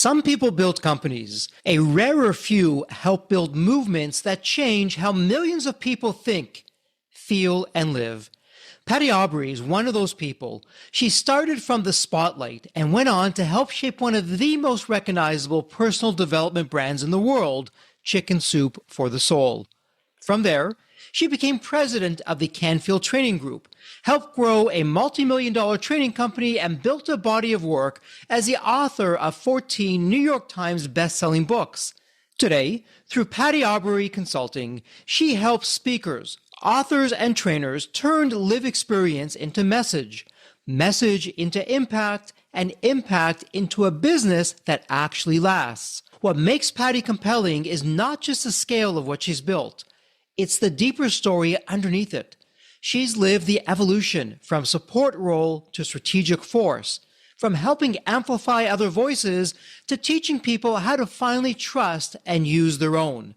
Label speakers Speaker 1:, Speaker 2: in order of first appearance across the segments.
Speaker 1: Some people build companies. A rarer few help build movements that change how millions of people think, feel, and live. Patty Aubery is one of those people. She started from the spotlight and went on to help shape one of the most recognizable personal development brands in the world, Chicken Soup for the Soul. From there, she became president of the Canfield Training Group, helped grow a multi-million-dollar training company, and built a body of work as the author of 14 New York Times best-selling books. Today, through Patty Aubery Consulting, she helps speakers, authors, and trainers turn live experience into message, message into impact, and impact into a business that actually lasts. What makes Patty compelling is not just the scale of what she's built. It's the deeper story underneath it. She's lived the evolution from support role to strategic force, from helping amplify other voices to teaching people how to finally trust and use their own.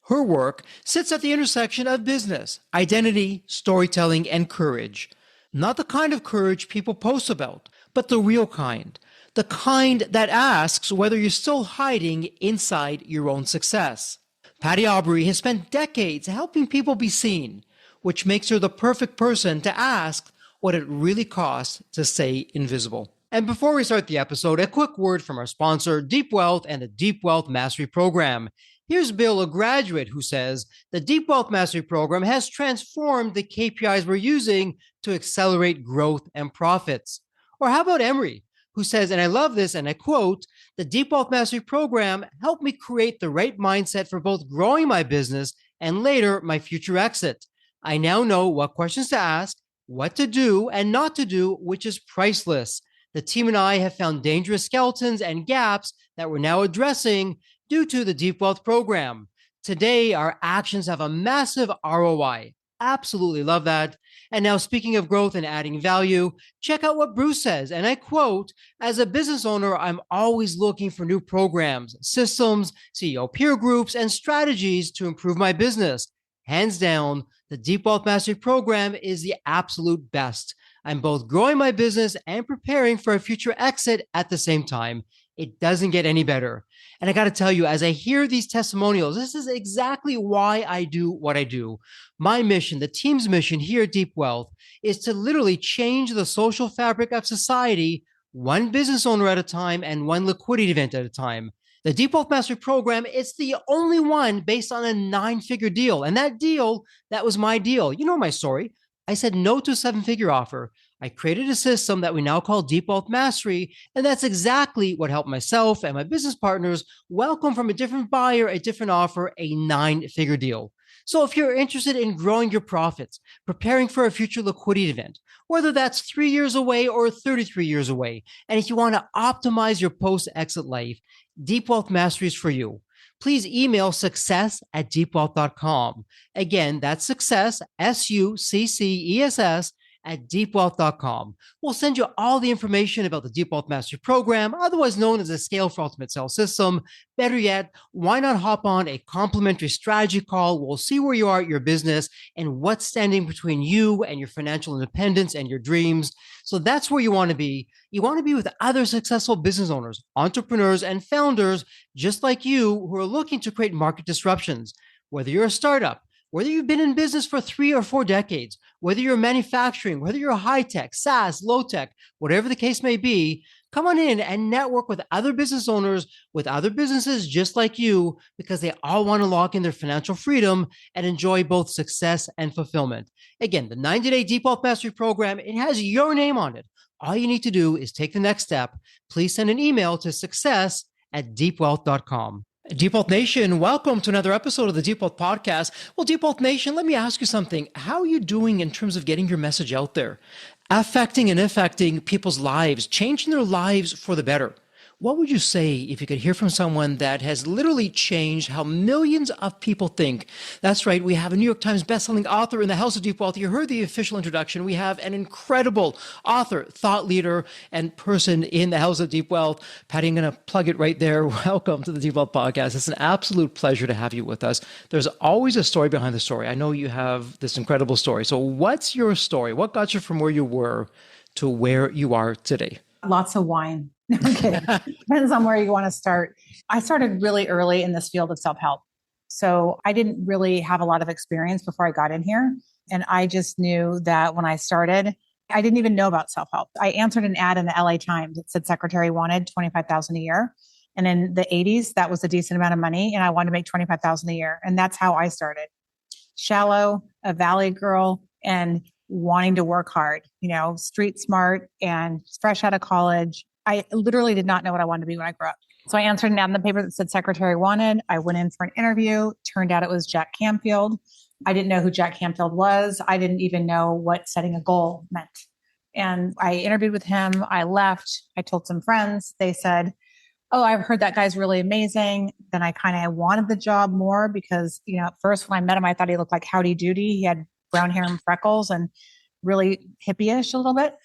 Speaker 1: Her work sits at the intersection of business, identity, storytelling, and courage. Not the kind of courage people post about, but the real kind. The kind that asks whether you're still hiding inside your own success. Patty Aubery has spent decades helping people be seen, which makes her the perfect person to ask what it really costs to stay invisible. And before we start the episode, a quick word from our sponsor, Deep Wealth and the Deep Wealth Mastery Program. Here's Bill, a graduate, who says the Deep Wealth Mastery Program has transformed the KPIs we're using to accelerate growth and profits. Or how about Emery, who says, and I love this, and I quote, the Deep Wealth Mastery Program helped me create the right mindset for both growing my business and later my future exit. I now know what questions to ask, what to do and not to do, which is priceless. The team and I have found dangerous skeletons and gaps that we're now addressing due to the Deep Wealth Program. Today, our actions have a massive ROI. Absolutely love that. And now, speaking of growth and adding value, check out what Bruce says. And I quote, as a business owner, I'm always looking for new programs, systems, CEO peer groups, and strategies to improve my business. Hands down, the Deep Wealth Mastery Program is the absolute best. I'm both growing my business and preparing for a future exit at the same time. It doesn't get any better. And I got to tell you, as I hear these testimonials, this is exactly why I do what I do. My mission, the team's mission here at Deep Wealth, is to literally change the social fabric of society, one business owner at a time and one liquidity event at a time. The Deep Wealth Mastery Program is the only one based on a 9-figure deal. And that was my deal. You know my story. I said no to a 7-figure offer. I created a system that we now call Deep Wealth Mastery, and that's exactly what helped myself and my business partners welcome from a different buyer, a different offer, a 9-figure deal. So if you're interested in growing your profits, preparing for a future liquidity event, whether that's 3 years away or 33 years away, and if you want to optimize your post-exit life, Deep Wealth Mastery is for you. Please email success@deepwealth.com. Again, that's success, SUCCESS, at deepwealth.com. We'll send you all the information about the Deep Wealth Mastery Program, otherwise known as the Scale for Ultimate Sales System. Better yet, why not hop on a complimentary strategy call? We'll see where you are at your business and what's standing between you and your financial independence and your dreams. So that's where you want to be. You want to be with other successful business owners, entrepreneurs, and founders just like you who are looking to create market disruptions. Whether you're a startup, whether you've been in business for 3 or 4 decades, whether you're manufacturing, whether you're high-tech, SaaS, low-tech, whatever the case may be, come on in and network with other business owners, with other businesses just like you, because they all want to lock in their financial freedom and enjoy both success and fulfillment. Again, the 90-day Deep Wealth Mastery Program, it has your name on it. All you need to do is take the next step. Please send an email to success@deepwealth.com. Deep Wealth Nation, welcome to another episode of the Deep Wealth Podcast. Well, Deep Wealth Nation, let me ask you something. How are you doing in terms of getting your message out there, affecting and affecting people's lives, changing their lives for the better? What would you say if you could hear from someone that has literally changed how millions of people think? That's right. We have a New York Times bestselling author in the House of Deep Wealth. You heard the official introduction. We have an incredible author, thought leader, and person in the House of Deep Wealth. Patty, I'm going to plug it right there. Welcome to the Deep Wealth Podcast. It's an absolute pleasure to have you with us. There's always a story behind the story. I know you have this incredible story. So what's your story? What got you from where you were to where you are today?
Speaker 2: Lots of wine. No, I'm kidding. Depends on where you want to start. I started really early in this field of self-help. So I didn't really have a lot of experience before I got in here. And I just knew that when I started, I didn't even know about self-help. I answered an ad in the LA Times. It said secretary wanted 25,000 a year. And in the 80s, that was a decent amount of money. And I wanted to make 25,000 a year. And that's how I started. Shallow, a valley girl, and wanting to work hard, street smart and fresh out of college. I literally did not know what I wanted to be when I grew up. So I answered an ad in the paper that said secretary wanted. I went in for an interview. Turned out it was Jack Canfield. I didn't know who Jack Canfield was. I didn't even know what setting a goal meant. And I interviewed with him. I left. I told some friends. They said, oh, I've heard that guy's really amazing. Then I kind of wanted the job more because, at first when I met him, I thought he looked like Howdy Doody. He had brown hair and freckles and really hippie-ish a little bit.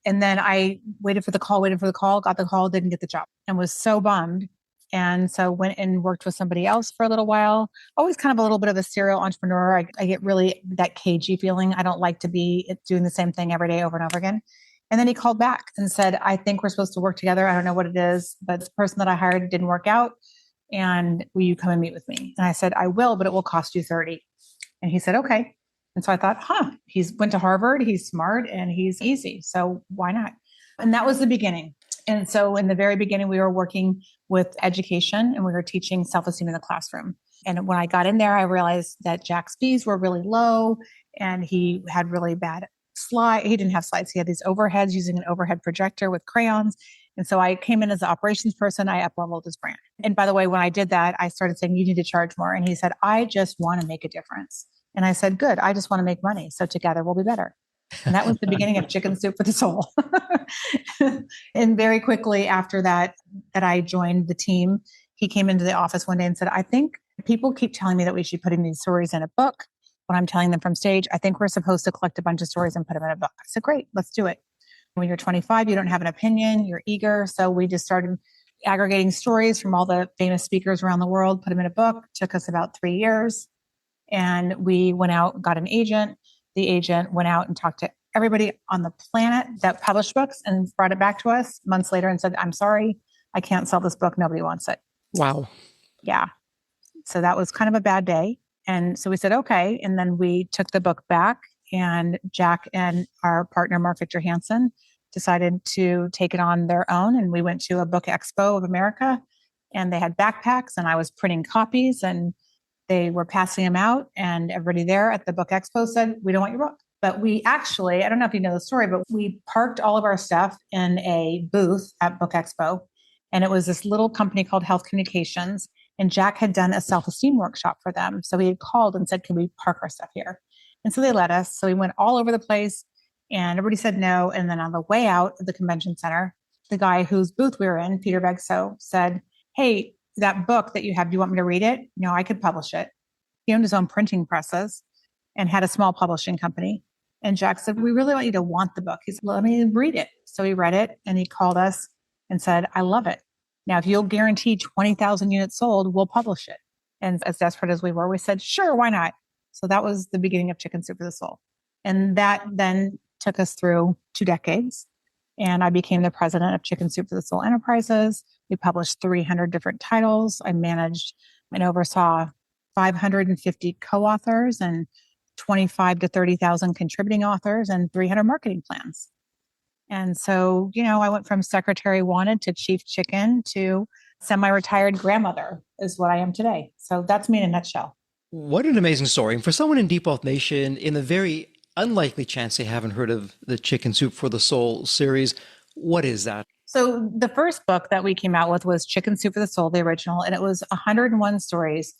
Speaker 2: And then I waited for the call, got the call, didn't get the job and was so bummed. And so went and worked with somebody else for a little while. Always kind of a little bit of a serial entrepreneur. I get really that cagey feeling. I don't like to be doing the same thing every day over and over again. And then he called back and said, I think we're supposed to work together. I don't know what it is, but the person that I hired didn't work out. And will you come and meet with me? And I said, I will, but it will cost you 30. And he said, okay. And so I thought, he's went to Harvard, he's smart, and he's easy. So why not? And that was the beginning. And so in the very beginning, we were working with education and we were teaching self-esteem in the classroom. And when I got in there, I realized that Jack's fees were really low and he had really bad slide. He didn't have slides. He had these overheads using an overhead projector with crayons. And so I came in as the operations person. I up-leveled his brand. And by the way, when I did that, I started saying, you need to charge more. And he said, I just want to make a difference. And I said, good, I just want to make money. So together we'll be better. And that was the beginning of Chicken Soup for the Soul. And very quickly after that I joined the team, he came into the office one day and said, I think people keep telling me that we should be putting these stories in a book. When I'm telling them from stage, I think we're supposed to collect a bunch of stories and put them in a book. I said, great, let's do it. When you're 25, you don't have an opinion, you're eager. So we just started aggregating stories from all the famous speakers around the world, put them in a book. Took us about 3 years. And we went out, got an agent. The agent went out and talked to everybody on the planet that published books and brought it back to us months later and said, I'm sorry, I can't sell this book. Nobody wants it.
Speaker 1: Wow.
Speaker 2: Yeah. So that was kind of a bad day. And so we said, okay. And then we took the book back and Jack and our partner, Mark Victor Hansen, decided to take it on their own. And we went to a book expo of America and they had backpacks and I was printing copies and they were passing them out and everybody there at the book expo said, we don't want your book. But we actually, I don't know if you know the story, but we parked all of our stuff in a booth at Book Expo. And it was this little company called Health Communications. And Jack had done a self-esteem workshop for them. So he had called and said, can we park our stuff here? And so they let us. So we went all over the place and everybody said no. And then on the way out of the convention center, the guy whose booth we were in, Peter Begso, said, hey, that book that you have, do you want me to read it? No, I could publish it. He owned his own printing presses and had a small publishing company. And Jack said, we really want you to want the book. He said, let me read it. So he read it and he called us and said, I love it. Now, if you'll guarantee 20,000 units sold, we'll publish it. And as desperate as we were, we said, sure, why not? So that was the beginning of Chicken Soup for the Soul. And that then took us through 2 decades. And I became the president of Chicken Soup for the Soul Enterprises. We published 300 different titles. I managed and oversaw 550 co-authors and 25 to 30,000 contributing authors and 300 marketing plans. And so, I went from secretary wanted to chief chicken to semi-retired grandmother is what I am today. So that's me in a nutshell.
Speaker 1: What an amazing story. And for someone in Deep Wealth Nation, in the very unlikely chance they haven't heard of the Chicken Soup for the Soul series, what is that?
Speaker 2: So the first book that we came out with was Chicken Soup for the Soul, the original, and it was 101 stories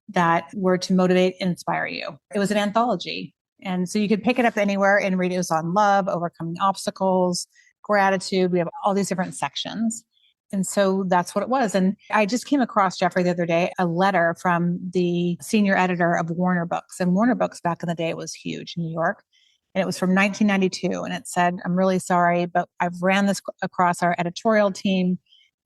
Speaker 2: that were to motivate and inspire you. It was an anthology. And so you could pick it up anywhere and read it. It was on love, overcoming obstacles, gratitude. We have all these different sections. And so that's what it was. And I just came across, Jeffrey, the other day, a letter from the senior editor of Warner Books. And Warner Books back in the day was huge in New York. And it was from 1992. And it said, I'm really sorry, but I've ran this across our editorial team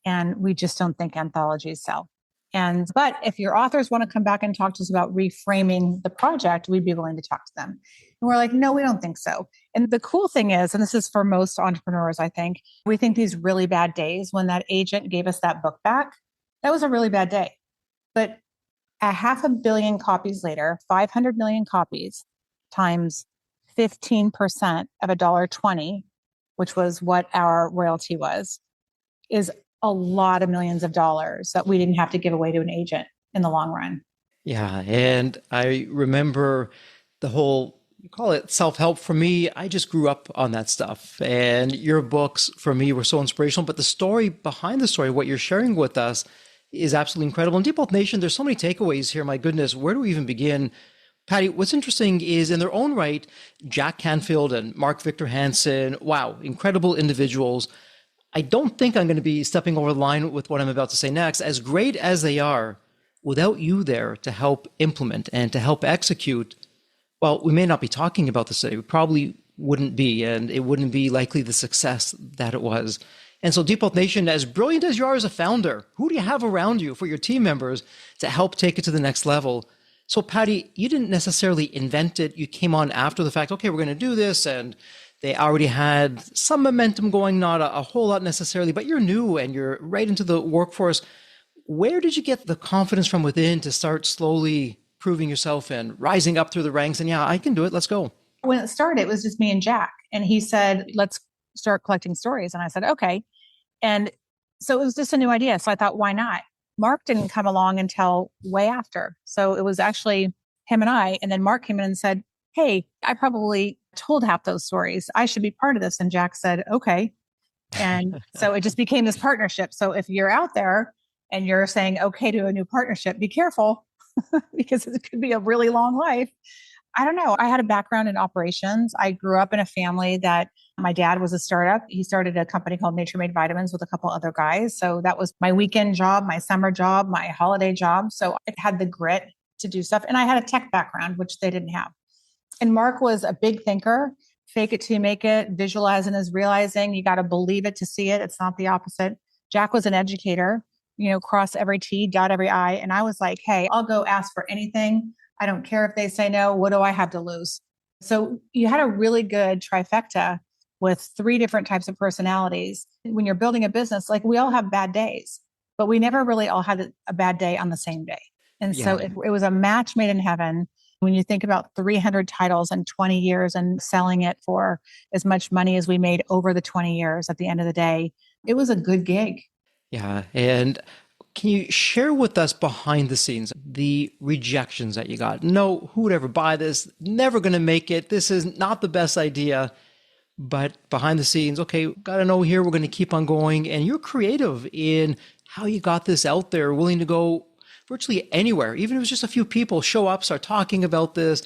Speaker 2: and we just don't think anthologies sell. But if your authors want to come back and talk to us about reframing the project, we'd be willing to talk to them. And we're like, no, we don't think so. And the cool thing is, and this is for most entrepreneurs, I think, we think these really bad days when that agent gave us that book back, that was a really bad day. But a 500 million copies later, 500 million copies times 15% of $1.20, which was what our royalty was, is a lot of millions of dollars that we didn't have to give away to an agent in the long run.
Speaker 1: Yeah. And I remember the whole, you call it self-help. For me, I just grew up on that stuff. And your books for me were so inspirational. But the story behind the story, what you're sharing with us, is absolutely incredible. And Deep Health Nation, there's so many takeaways here. My goodness, where do we even begin? Patty, what's interesting is in their own right, Jack Canfield and Mark Victor Hansen, wow, incredible individuals. I don't think I'm going to be stepping over the line with what I'm about to say next. As great as they are, without you there to help implement and to help execute, well, we may not be talking about this today. We probably wouldn't be, and it wouldn't be likely the success that it was. And so Deep Health Nation, as brilliant as you are as a founder, who do you have around you for your team members to help take it to the next level? So Patty, you didn't necessarily invent it. You came on after the fact, okay, we're going to do this. And they already had some momentum going, not a whole lot necessarily, but you're new and you're right into the workforce. Where did you get the confidence from within to start slowly proving yourself and rising up through the ranks? And yeah, I can do it. Let's go.
Speaker 2: When it started, it was just me and Jack. And he said, let's start collecting stories. And I said, okay. And so it was just a new idea. So I thought, why not? Mark didn't come along until way after. So it was actually him and I. And then Mark came in and said, hey, I probably told half those stories. I should be part of this. And Jack said, okay. And so it just became this partnership. So if you're out there and you're saying okay to a new partnership, be careful because it could be a really long life. I don't know. I had a background in operations. I grew up in a family that my dad was a startup. He started a company called Nature Made Vitamins with a couple other guys. So that was my weekend job, my summer job, my holiday job. So I had the grit to do stuff. And I had a tech background, which they didn't have. And Mark was a big thinker, fake it till you make it, visualizing is realizing. You got to believe it to see it. It's not the opposite. Jack was an educator, cross every T, dot every I. And I was like, hey, I'll go ask for anything. I don't care if they say no. What do I have to lose? So you had a really good trifecta with 3 different types of personalities. When you're building a business, like we all have bad days, but we never really all had a bad day on the same day. And so it was a match made in heaven. When you think about 300 titles in 20 years and selling it for as much money as we made over the 20 years at the end of the day, it was a good gig.
Speaker 1: Yeah. And can you share with us behind the scenes, the rejections that you got? No, who would ever buy this? Never going to make it. This is not the best idea. But behind the scenes, okay, got to know here, we're going to keep on going. And you're creative in how you got this out there, willing to go virtually anywhere, even if it was just a few people show up, start talking about this,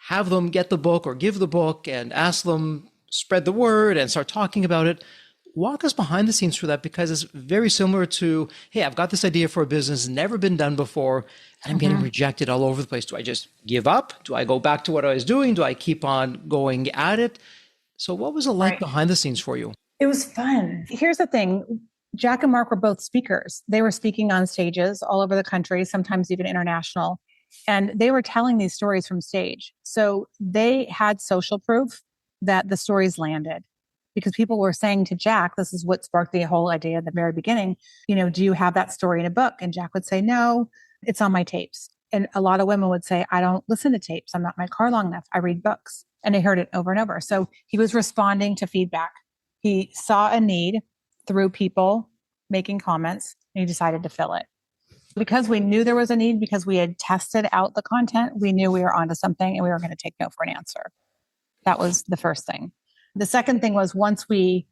Speaker 1: have them get the book or give the book and ask them, spread the word and start talking about it. Walk us behind the scenes for that, because it's very similar to, hey, I've got this idea for a business, never been done before, and I'm getting rejected all over the place. Do I just give up? Do I go back to what I was doing? Do I keep on going at it? So what was it like behind the scenes for you?
Speaker 2: It was fun. Here's the thing. Jack and Mark were both speakers. They were speaking on stages all over the country, sometimes even international. And they were telling these stories from stage. So they had social proof that the stories landed, because people were saying to Jack, this is what sparked the whole idea at the very beginning, do you have that story in a book? And Jack would say, no, it's on my tapes. And a lot of women would say, I don't listen to tapes. I'm not in my car long enough. I read books. And I heard it over and over. So he was responding to feedback. He saw a need through people making comments, and he decided to fill it. Because we knew there was a need, because we had tested out the content, we knew we were onto something and we were going to take no for an answer. That was the first thing. The second thing was, once we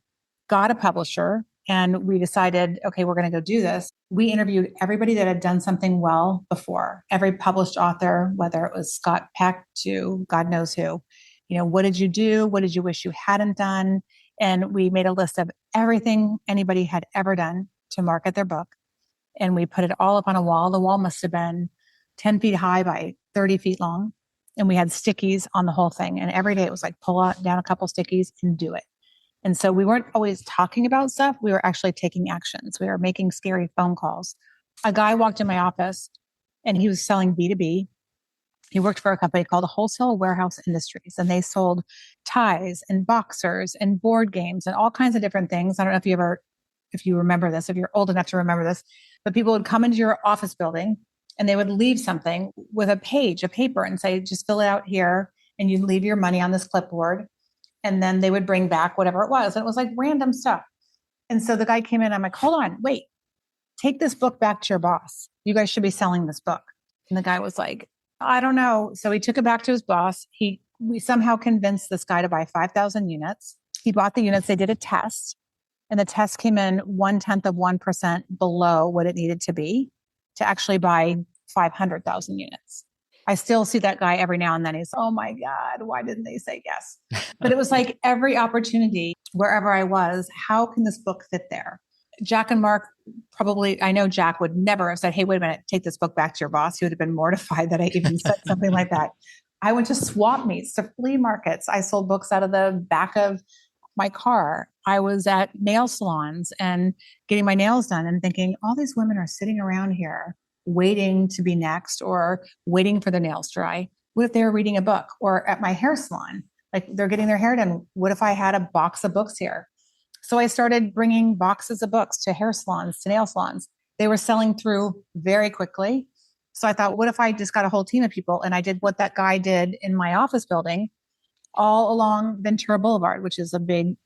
Speaker 2: got a publisher and we decided, okay, we're going to go do this, we interviewed everybody that had done something well before. Every published author, whether it was Scott Peck to God knows who. What did you do? What did you wish you hadn't done? And we made a list of everything anybody had ever done to market their book. And we put it all up on a wall. The wall must have been 10 feet high by 30 feet long. And we had stickies on the whole thing. And every day it was like, pull out down a couple stickies and do it. And so we weren't always talking about stuff. We were actually taking actions. We were making scary phone calls. A guy walked in my office and he was selling B2B. He worked for a company called Wholesale Warehouse Industries, and they sold ties and boxers and board games and all kinds of different things. I don't know if you remember this, if you're old enough to remember this, but people would come into your office building and they would leave something with a paper, and say, just fill it out here. And you'd leave your money on this clipboard. And then they would bring back whatever it was. And it was like random stuff. And so the guy came in, I'm like, hold on, wait, take this book back to your boss. You guys should be selling this book. And the guy was like, I don't know. So he took it back to his boss. We somehow convinced this guy to buy 5,000 units. He bought the units. They did a test, and the test came in 0.1% below what it needed to be to actually buy 500,000 units. I still see that guy every now and then. He's, oh my God, why didn't they say yes? But it was like every opportunity, wherever I was, how can this book fit there? Jack and Mark probably, I know Jack would never have said, hey, wait a minute, take this book back to your boss. He would have been mortified that I even said something like that. I went to swap meets, to flea markets. I sold books out of the back of my car. I was at nail salons and getting my nails done and thinking, all these women are sitting around here waiting to be next or waiting for their nails dry. What if they were reading a book? Or at my hair salon, like they're getting their hair done. What if I had a box of books here? So I started bringing boxes of books to hair salons, to nail salons. They were selling through very quickly. So I thought, what if I just got a whole team of people and I did what that guy did in my office building all along Ventura Boulevard, which is a big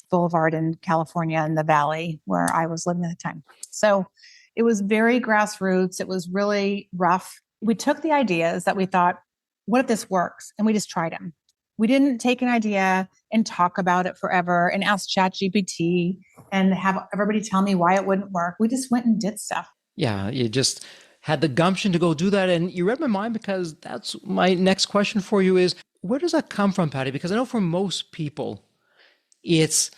Speaker 2: boulevard in California in the Valley where I was living at the time. So it was very grassroots. It was really rough. We took the ideas that we thought, what if this works? And we just tried them. We didn't take an idea and talk about it forever and ask ChatGPT and have everybody tell me why it wouldn't work. We just went and did stuff.
Speaker 1: Yeah, you just had the gumption to go do that. And you read my mind, because that's my next question for you is, where does that come from, Patty? Because I know for most people, it's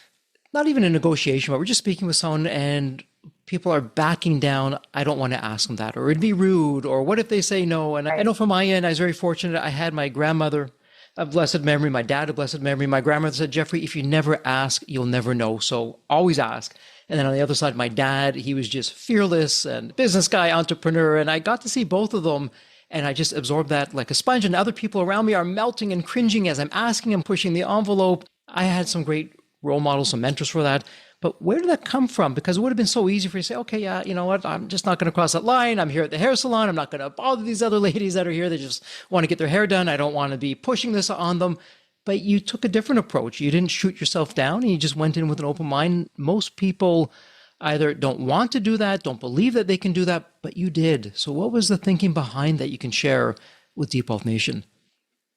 Speaker 1: not even a negotiation, but we're just speaking with someone and people are backing down. I don't want to ask them that, or it'd be rude, or what if they say no? And right. I know from my end, I was very fortunate. I had my grandmother of blessed memory, my dad of blessed memory. My grandmother said, Jeffrey, if you never ask, you'll never know. So always ask. And then on the other side, my dad, he was just fearless and business guy, entrepreneur. And I got to see both of them. And I just absorbed that like a sponge. And other people around me are melting and cringing as I'm asking and pushing the envelope. I had some great role models, some mentors for that. But where did that come from? Because it would have been so easy for you to say, okay, yeah, you know what? I'm just not going to cross that line. I'm here at the hair salon. I'm not going to bother these other ladies that are here. They just want to get their hair done. I don't want to be pushing this on them. But you took a different approach. You didn't shoot yourself down, and you just went in with an open mind. Most people either don't want to do that, don't believe that they can do that, but you did. So what was the thinking behind that you can share with Deep Wealth Nation?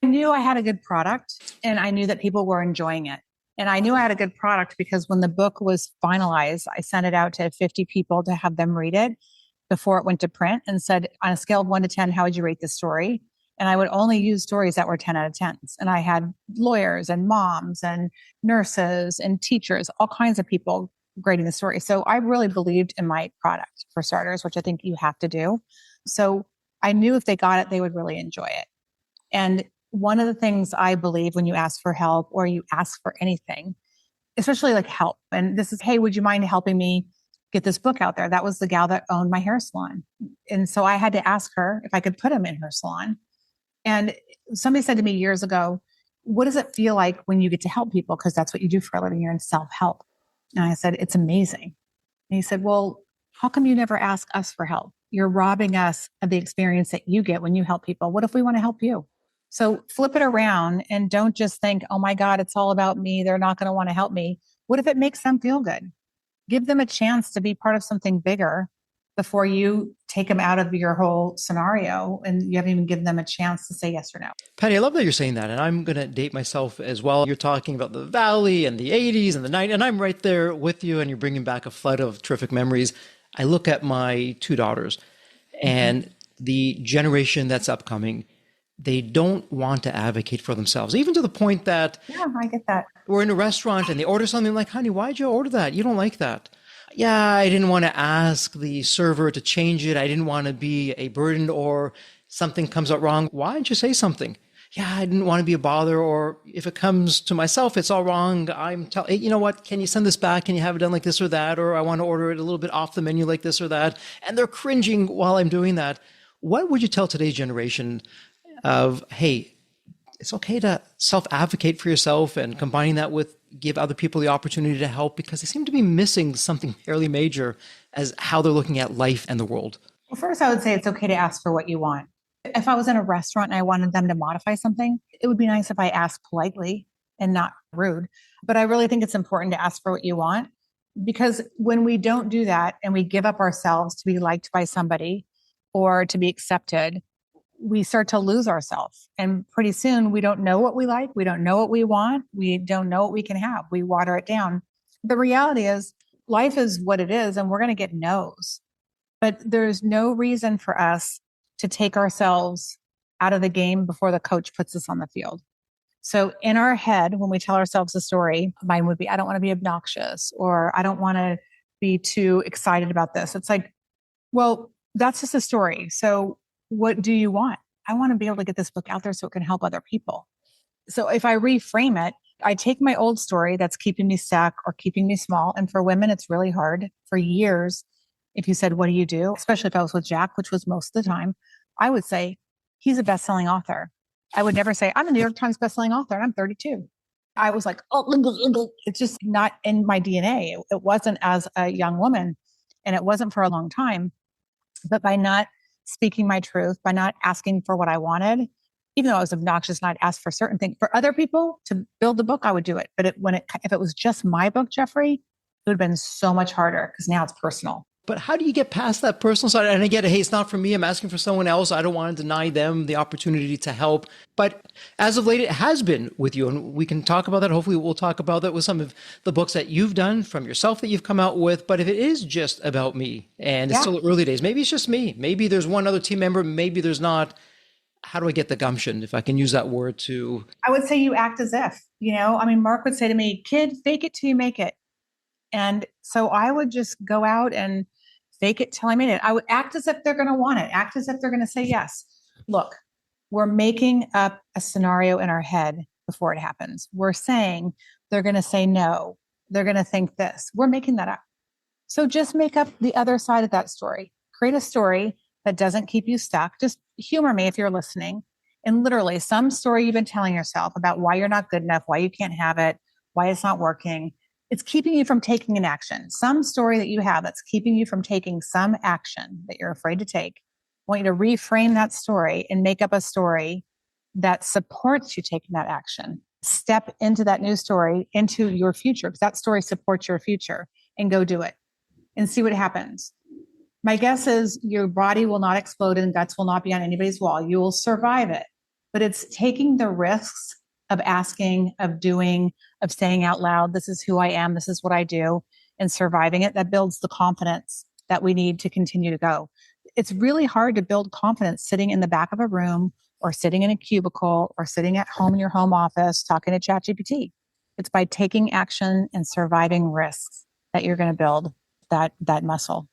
Speaker 2: I knew I had a good product, and I knew that people were enjoying it. And I knew I had a good product because when the book was finalized, I sent it out to 50 people to have them read it before it went to print, and said, on a scale of 1 to 10, how would you rate this story? And I would only use stories that were 10 out of 10s. And I had lawyers and moms and nurses and teachers, all kinds of people grading the story. So I really believed in my product, for starters, which I think you have to do. So I knew if they got it, they would really enjoy it. And one of the things I believe when you ask for help or you ask for anything, especially like help, and this is, hey, would you mind helping me get this book out there? That was the gal that owned my hair salon. And so I had to ask her if I could put him in her salon. And somebody said to me years ago, what does it feel like when you get to help people? Because that's what you do for a living. You're in self-help. And I said, it's amazing. And he said, well, how come you never ask us for help? You're robbing us of the experience that you get when you help people. What if we want to help you? So flip it around and don't just think, oh my God, it's all about me. They're not going to want to help me. What if it makes them feel good? Give them a chance to be part of something bigger before you take them out of your whole scenario and you haven't even given them a chance to say yes or no.
Speaker 1: Patty, I love that you're saying that. And I'm going to date myself as well. You're talking about the Valley and the 80s and the 90s, and I'm right there with you, and you're bringing back a flood of terrific memories. I look at my two daughters and the generation that's upcoming. They don't want to advocate for themselves, even to the point that
Speaker 2: I get that.
Speaker 1: We're in a restaurant and they order something, like, honey, why'd you order that? You don't like that. Yeah, I didn't want to ask the server to change it. I didn't want to be a burden, or something comes out wrong. Why didn't you say something? yeah, I didn't want to be a bother, or if it comes to myself, it's all wrong. I'm telling, you know what, can you send this back? Can you have it done like this or that? Or I want to order it a little bit off the menu like this or that. And they're cringing while I'm doing that. What would you tell today's generation of, hey, it's okay to self-advocate for yourself and combining that with give other people the opportunity to help because they seem to be missing something fairly major as how they're looking at life and the world?
Speaker 2: Well, first, I would say it's okay to ask for what you want. If I was in a restaurant and I wanted them to modify something, it would be nice if I asked politely and not rude. But I really think it's important to ask for what you want because when we don't do that and we give up ourselves to be liked by somebody or to be accepted, we start to lose ourselves. And pretty soon we don't know what we like. We don't know what we want. We don't know what we can have. We water it down. The reality is life is what it is, and we're going to get no's. But there's no reason for us to take ourselves out of the game before the coach puts us on the field. So in our head, when we tell ourselves a story, mine would be, I don't want to be obnoxious, or I don't want to be too excited about this. It's like, well, that's just a story. So what do you want? I want to be able to get this book out there so it can help other people. So if I reframe it, I take my old story that's keeping me stuck or keeping me small. And for women, it's really hard. For years, if you said, what do you do? Especially if I was with Jack, which was most of the time, I would say, he's a best-selling author. I would never say, I'm a New York Times best-selling author and I'm 32. I was like, oh, it's just not in my DNA. It wasn't as a young woman and it wasn't for a long time. But by not speaking my truth, by not asking for what I wanted, even though I was obnoxious and I'd ask for certain things for other people to build the book, I would do it. But if it was just my book, Jeffrey, it would have been so much harder because now it's personal.
Speaker 1: But how do you get past that personal side? And I get it, hey, it's not for me. I'm asking for someone else. I don't want to deny them the opportunity to help. But as of late, it has been with you. And we can talk about that. Hopefully we'll talk about that with some of the books that you've done from yourself that you've come out with. But if it is just about me and it's still early days, maybe it's just me. Maybe there's one other team member. Maybe there's not. How do I get the gumption, if I can use that word to?
Speaker 2: I would say you act as if, Mark would say to me, kid, fake it till you make it. And so I would just go out and fake it till I made it. I would act as if they're going to want it, act as if they're going to say yes. Look, we're making up a scenario in our head before it happens. We're saying they're going to say no. They're going to think this. We're making that up. So just make up the other side of that story. Create a story that doesn't keep you stuck. Just humor me if you're listening. And literally some story you've been telling yourself about why you're not good enough, why you can't have it, why it's not working. It's keeping you from taking an action. Some story that you have that's keeping you from taking some action that you're afraid to take. I want you to reframe that story and make up a story that supports you taking that action. Step into that new story, into your future, because that story supports your future, and go do it and see what happens. My guess is your body will not explode and guts will not be on anybody's wall. You will survive it, but it's taking the risks of asking, of doing, of saying out loud, this is who I am, this is what I do, and surviving it, that builds the confidence that we need to continue to go. It's really hard to build confidence sitting in the back of a room or sitting in a cubicle or sitting at home in your home office talking to ChatGPT. It's by taking action and surviving risks that you're going to build that muscle.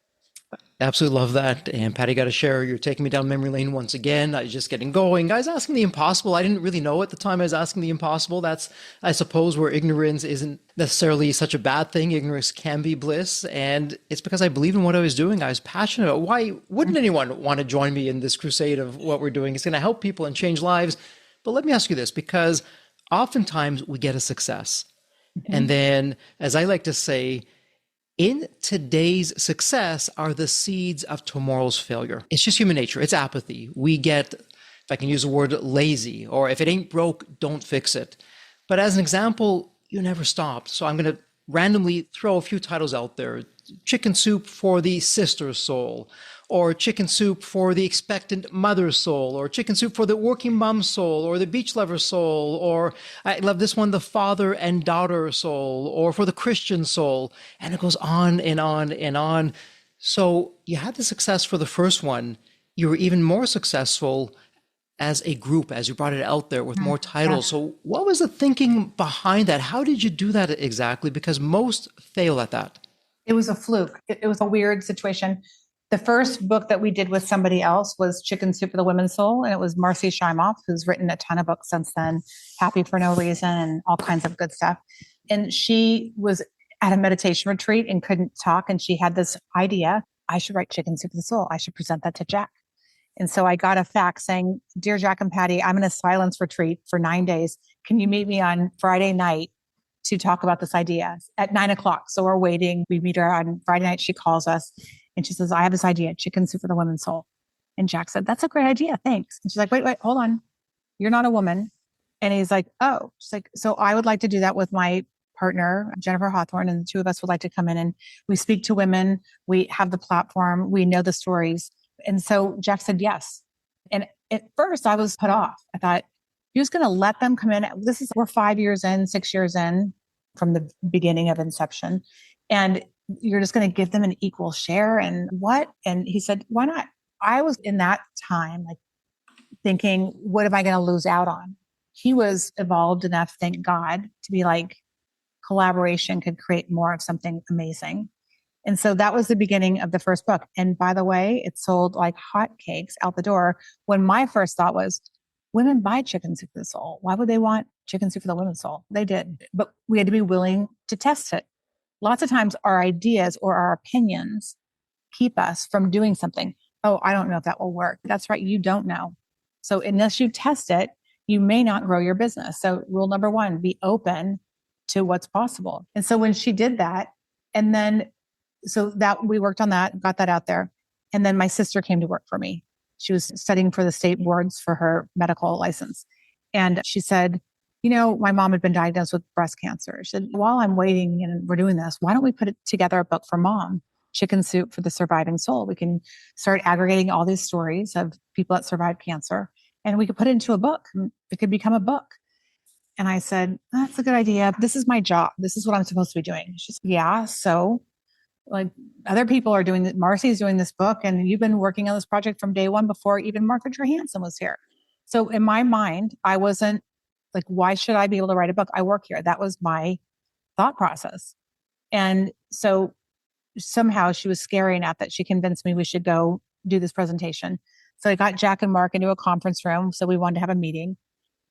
Speaker 1: Absolutely love that. And Patty, got to share, you're taking me down memory lane once again. I was just getting going. Guys, asking the impossible. I didn't really know at the time I was asking the impossible. That's, I suppose, where ignorance isn't necessarily such a bad thing. Ignorance can be bliss. And it's because I believed in what I was doing. I was passionate about. Why wouldn't anyone want to join me in this crusade of what we're doing? It's going to help people and change lives. But let me ask you this, because oftentimes we get a success. And then, as I like to say, in today's success are the seeds of tomorrow's failure. It's just human nature. It's apathy. We get, if I can use the word, lazy, or if it ain't broke, don't fix it. But as an example, you never stopped. So I'm going to randomly throw a few titles out there. Chicken Soup for the Sister Soul, or Chicken Soup for the Expectant Mother Soul, or Chicken Soup for the Working Mom Soul, or the Beach Lover Soul, or I love this one, the Father and Daughter Soul, or for the Christian Soul. And it goes on and on and on. So you had the success for the first one. You were even more successful as a group, as you brought it out there with more titles. So what was the thinking behind that? How did you do that exactly? Because most fail at that.
Speaker 2: It was a fluke. It was a weird situation. The first book that we did with somebody else was Chicken Soup for the Women's Soul. And it was Marcy Shimoff, who's written a ton of books since then, Happy for No Reason and all kinds of good stuff. And she was at a meditation retreat and couldn't talk. And she had this idea, I should write Chicken Soup for the Soul. I should present that to Jack. And so I got a fax saying, Dear Jack and Patty, I'm in a silence retreat for 9 days. Can you meet me on Friday night to talk about this idea at 9:00? So we're waiting. We meet her on Friday night. She calls us and she says, I have this idea, Chicken Soup for the Women's Soul. And Jack said, that's a great idea. Thanks. And she's like, wait, hold on. You're not a woman. And he's like, oh, she's like, so I would like to do that with my partner, Jennifer Hawthorne, and the two of us would like to come in and we speak to women. We have the platform. We know the stories. And so Jack said yes. And at first I was put off. I thought, you're just going to let them come in. We're 5 years in, 6 years in from the beginning of inception. And you're just going to give them an equal share and what? And he said, why not? I was in that time, like thinking, what am I going to lose out on? He was evolved enough, thank God, to be like, collaboration could create more of something amazing. And so that was the beginning of the first book. And by the way, it sold like hotcakes out the door when my first thought was, women buy Chicken Soup for the Soul. Why would they want Chicken Soup for the Women's Soul? They did, but we had to be willing to test it. Lots of times our ideas or our opinions keep us from doing something. Oh, I don't know if that will work. That's right. You don't know. So unless you test it, you may not grow your business. So rule number one, be open to what's possible. And so when she did that, and then, so that we worked on that, got that out there. And then my sister came to work for me. She was studying for the state boards for her medical license. And she said, my mom had been diagnosed with breast cancer. She said, while I'm waiting and we're doing this, why don't we put together a book for mom, Chicken Soup for the Surviving Soul? We can start aggregating all these stories of people that survived cancer and we could put it into a book. It could become a book. And I said, that's a good idea. This is my job. This is what I'm supposed to be doing. She said, yeah. So like other people are doing it. Marcy's doing this book and you've been working on this project from day one before even Martha Johansson was here. So in my mind, I wasn't like, why should I be able to write a book? I work here. That was my thought process. And so somehow she was scary enough that she convinced me we should go do this presentation. So I got Jack and Mark into a conference room. So we wanted to have a meeting.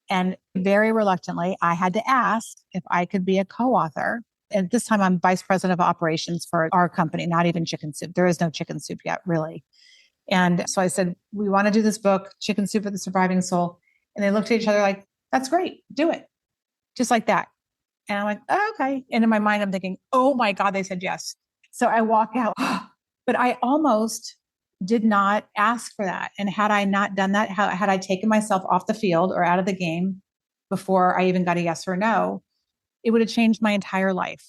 Speaker 2: And very reluctantly, I had to ask if I could be a co-author. And this time I'm vice president of operations for our company, not even Chicken Soup. There is no Chicken Soup yet, really. And so I said, we want to do this book, Chicken Soup for the Surviving Soul. And they looked at each other like, that's great. Do it. Just like that. And I'm like, oh, okay. And in my mind, I'm thinking, oh my God, they said yes. So I walk out, but I almost did not ask for that. And had I not done that, had I taken myself off the field or out of the game before I even got a yes or no, it would have changed my entire life.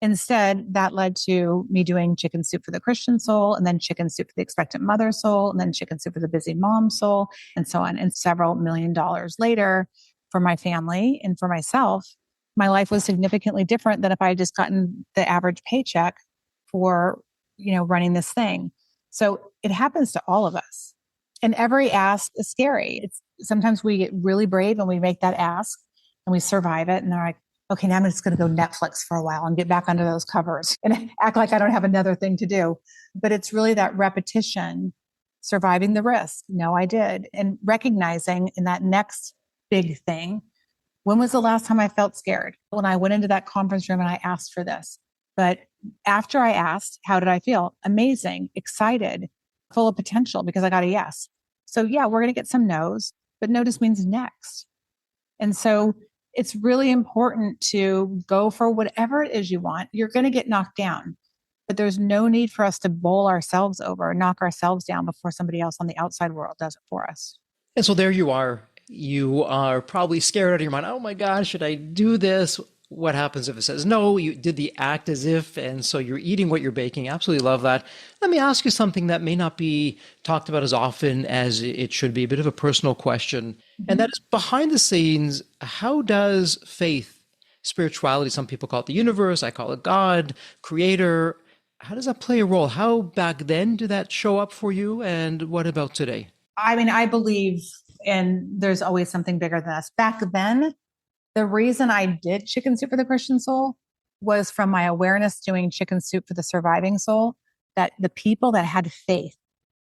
Speaker 2: Instead, that led to me doing Chicken Soup for the Christian soul, and then Chicken Soup for the expectant mother soul, and then Chicken Soup for the busy mom soul, and so on. And several $1 million later, for my family and for myself, my life was significantly different than if I had just gotten the average paycheck for, running this thing. So it happens to all of us. And every ask is scary. Sometimes we get really brave and we make that ask and we survive it. And they're like, okay, now I'm just going to go Netflix for a while and get back under those covers and act like I don't have another thing to do. But it's really that repetition, surviving the risk. No, I did. And recognizing in that next big thing, when was the last time I felt scared? When I went into that conference room and I asked for this. But after I asked, how did I feel? Amazing, excited, full of potential because I got a yes. So yeah, we're going to get some no's, but no just means next. And so it's really important to go for whatever it is you want. You're going to get knocked down, but there's no need for us to bowl ourselves over, knock ourselves down before somebody else on the outside world does it for us.
Speaker 1: And so there you are. You are probably scared out of your mind. Oh my God, should I do this? What happens if it says no? You did the act as if, and so you're eating what you're baking. Absolutely love that. Let me ask you something that may not be talked about as often as it should be, a bit of a personal question. And that is, behind the scenes, how does faith, spirituality, some people call it the universe, I call it God, creator, how does that play a role? How back then did that show up for you? And what about today?
Speaker 2: I mean, I believe, and there's always something bigger than us. Back then, the reason I did Chicken Soup for the Christian soul was from my awareness doing Chicken Soup for the surviving soul. that the people that had faith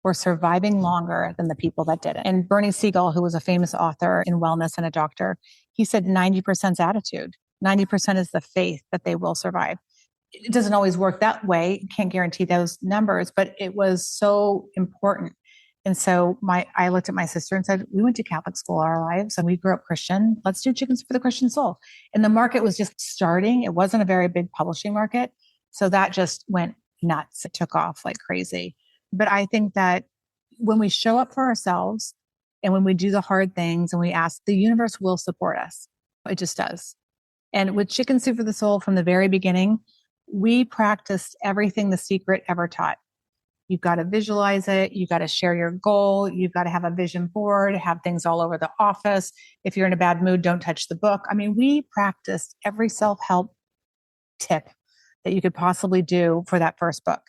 Speaker 2: were surviving longer than the people that didn't. And Bernie Siegel, who was a famous author in wellness and a doctor, he said 90% is attitude. 90% is the faith that they will survive. It doesn't always work that way. Can't guarantee those numbers, but it was so important. And so I looked at my sister and said, we went to Catholic school all our lives and we grew up Christian. Let's do Chickens for the Christian Soul. And the market was just starting. It wasn't a very big publishing market. So that just went nuts. It took off like crazy. But I think that when we show up for ourselves and when we do the hard things and we ask, the universe will support us. It just does. And with Chicken Soup for the Soul from the very beginning, we practiced everything The Secret ever taught. You've got to visualize it. You've got to share your goal. You've got to have a vision board, have things all over the office. If you're in a bad mood, don't touch the book. I mean, we practiced every self-help tip that you could possibly do for that first book.